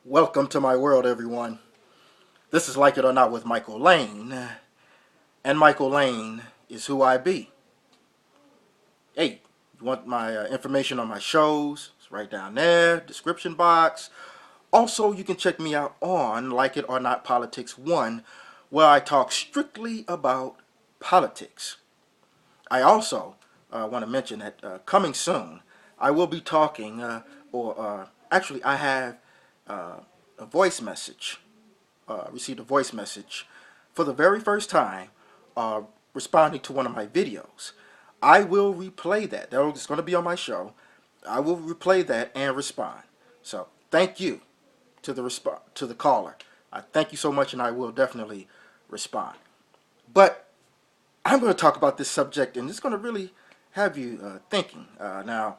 Welcome to my world, everyone. This is Like It or Not with Michael Lane, and Michael Lane is who I be. Hey, you want my information on my shows? It's right down there, description box. Also, you can check me out on Like It or Not Politics 1, where I talk strictly about politics. I also want to mention that coming soon, I will be talking, actually, I have a voice message received a voice message for the very first time uh, responding to one of my videos. I will replay that. It's going to be on my show. I will replay that and respond. So thank you to the caller. I thank you so much, and I will definitely respond. But I'm going to talk about this subject, and it's going to really have you thinking. Now,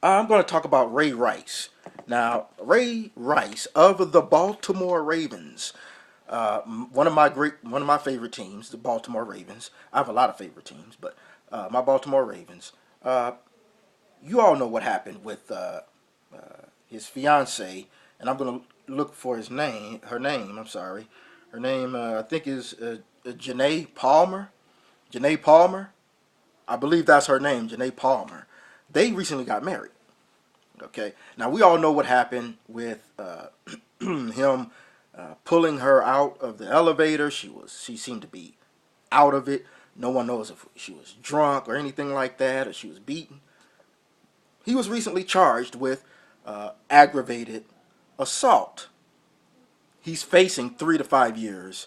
I'm going to talk about Ray Rice. Now, Ray Rice of the Baltimore Ravens, one of my favorite teams, the Baltimore Ravens. I have a lot of favorite teams, but my Baltimore Ravens. You all know what happened with his fiance, and I'm going to look for her name. I'm sorry, her name I think is Janae Palmer. Janae Palmer, I believe that's her name, Janae Palmer. They recently got married. Okay. Now we all know what happened with him pulling her out of the elevator. She seemed to be out of it. No one knows if she was drunk or anything like that, or she was beaten. He was recently charged with aggravated assault. He's facing 3 to 5 years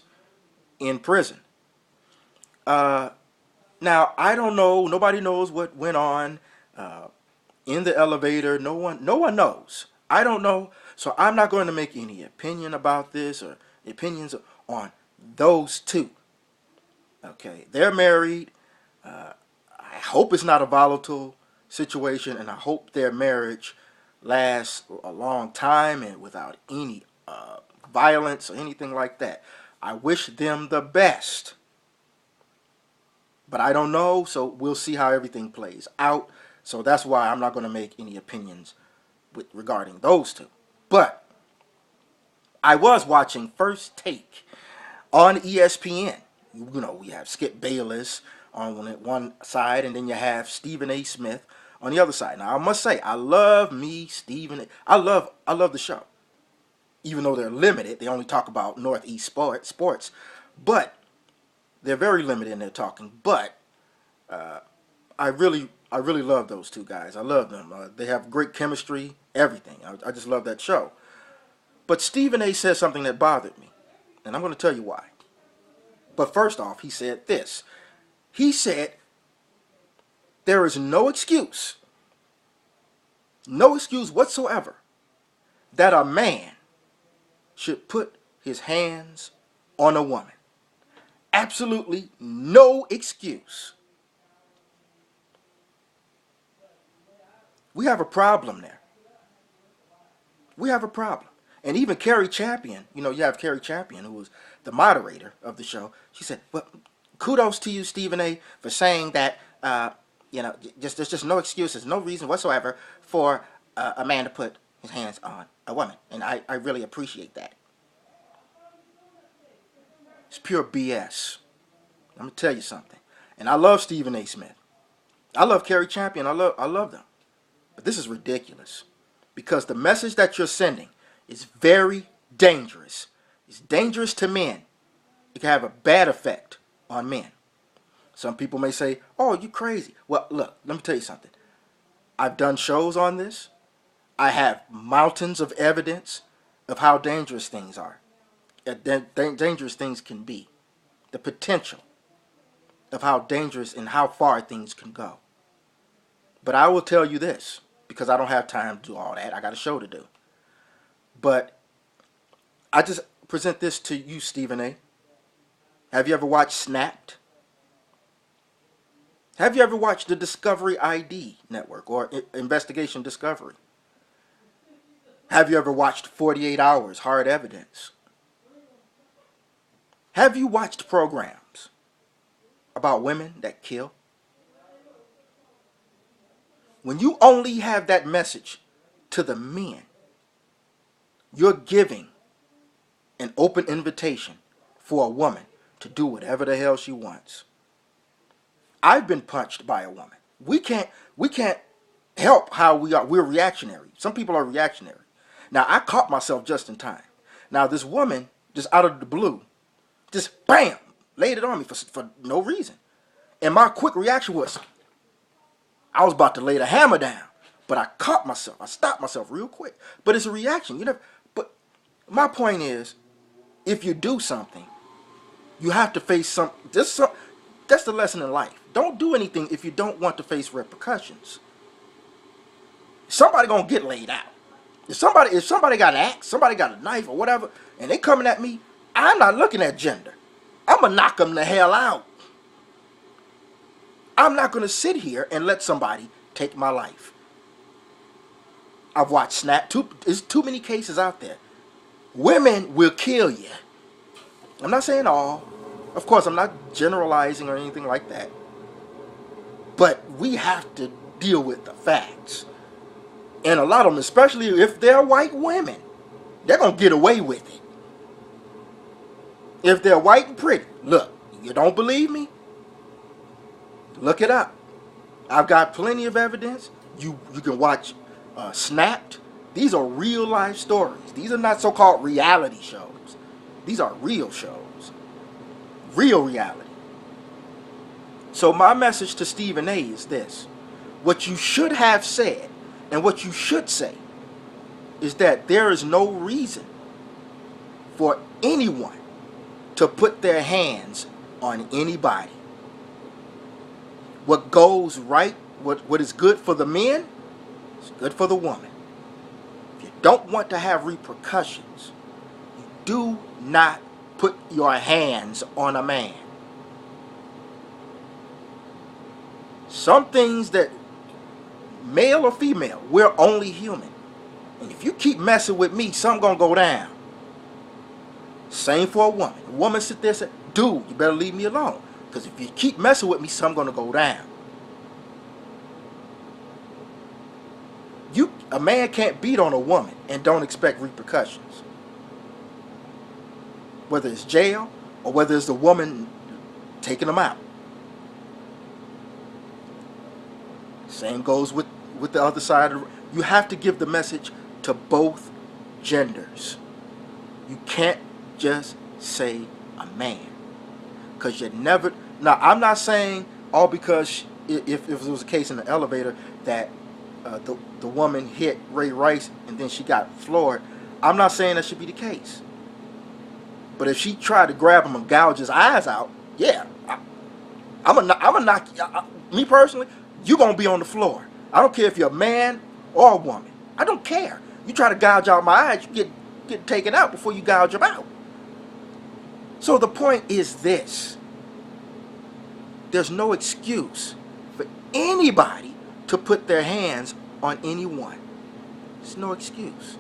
in prison. Uh, Now I don't know. Nobody knows what went on in the elevator. No one knows. I don't know. So I'm not going to make any opinion about this or opinions on those two. Okay, they're married. I hope it's not a volatile situation, and I hope their marriage lasts a long time and without any violence or anything like that. I wish them the best, but I don't know, so we'll see how everything plays out. So that's why I'm not going to make any opinions regarding those two. But I was watching First Take on ESPN. You know, we have Skip Bayless on one side, and then you have Stephen A. Smith on the other side. Now, I must say, I love me Stephen A. I love the show. Even though they're limited, they only talk about Northeast sports, but they're very limited in their talking. But I really love those two guys. I love them. They have great chemistry, everything. I just love that show. But Stephen A. said something that bothered me, and I'm going to tell you why. But first off, he said this. He said, there is no excuse whatsoever, that a man should put his hands on a woman. Absolutely no excuse. We have a problem there. We have a problem. And even Carrie Champion, you have Carrie Champion, who was the moderator of the show. She said, well, kudos to you, Stephen A., for saying that, there's just no excuses, no reason whatsoever for a man to put his hands on a woman. And I really appreciate that. It's pure BS. I'm going to tell you something. And I love Stephen A. Smith. I love Carrie Champion. I love them. But this is ridiculous. Because the message that you're sending is very dangerous. It's dangerous to men. It can have a bad effect on men. Some people may say, oh, you crazy. Well, look, let me tell you something. I've done shows on this. I have mountains of evidence of how dangerous things are. Dangerous things can be. The potential of how dangerous and how far things can go. But I will tell you this, because I don't have time to do all that. I got a show to do. But I just present this to you, Stephen A. Have you ever watched Snapped? Have you ever watched the Discovery ID Network or Investigation Discovery? Have you ever watched 48 Hours, Hard Evidence? Have you watched programs about women that kill? When you only have that message to the men, You're giving an open invitation for a woman to do whatever the hell she wants. I've been punched by a woman. We can't help how we are. We're reactionary. Some people are reactionary. Now I caught myself just in time. Now this woman, just out of the blue, just bam, laid it on me for no reason. And my quick reaction was, I was about to lay the hammer down, but I caught myself. I stopped myself real quick. But it's a reaction. You never. But my point is, if you do something, you have to face some. That's the lesson in life. Don't do anything if you don't want to face repercussions. Somebody gonna get laid out. If somebody got an axe, somebody got a knife or whatever, and they coming at me, I'm not looking at gender. I'm gonna knock them the hell out. I'm not gonna sit here and let somebody take my life. I've watched Snap. There's too many cases out there. Women will kill you. I'm not saying all. Of course, I'm not generalizing or anything like that. But we have to deal with the facts. And a lot of them, especially if they're white women, they're going to get away with it. If they're white and pretty, look, you don't believe me? Look it up. I've got plenty of evidence. You can watch Snapped. These are real life stories. These are not so-called reality shows. These are real shows. Real reality. So my message to Stephen A is this. What you should have said and what you should say is that there is no reason for anyone to put their hands on anybody. What goes right, what is good for the men, is good for the woman. If you don't want to have repercussions, you do not put your hands on a man. Some things that, male or female, we're only human. And if you keep messing with me, something gonna go down. Same for a woman. A woman sit there and say, dude, you better leave me alone. Because if you keep messing with me, something gonna go down. A man can't beat on a woman and don't expect repercussions. Whether it's jail or whether it's the woman taking them out. Same goes with the other side. You have to give the message to both genders. You can't just say a man. Because you never... Now, I'm not saying all because if it was a case in the elevator that the woman hit Ray Rice and then she got floored. I'm not saying that should be the case. But if she tried to grab him and gouge his eyes out, yeah, I'm gonna knock you. Me personally, you're gonna be on the floor. I don't care if you're a man or a woman. I don't care. You try to gouge out my eyes, you get taken out before you gouge them out. So the point is this. There's no excuse for anybody to put their hands on anyone. There's no excuse.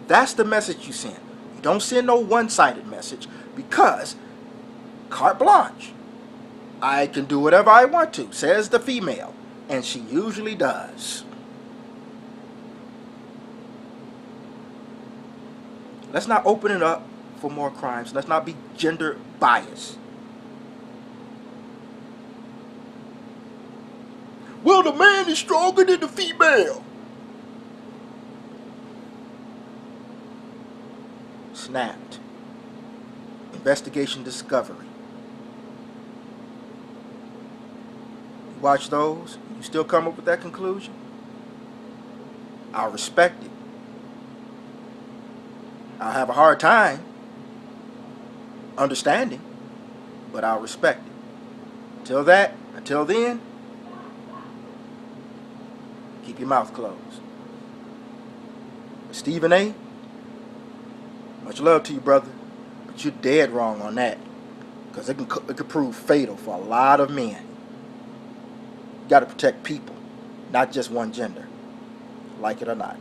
That's the message you send. You don't send no one-sided message because carte blanche. I can do whatever I want to, says the female. And she usually does. Let's not open it up for more crimes. Let's not be gender biased. Well, the man is stronger than the female. Snapped. Investigation Discovery. You watch those, you still come up with that conclusion? I'll respect it. I'll have a hard time understanding, but I'll respect it. Until then, keep your mouth closed. Stephen A., much love to you, brother, but you're dead wrong on that, because it could prove fatal for a lot of men. You got to protect people, not just one gender, like it or not.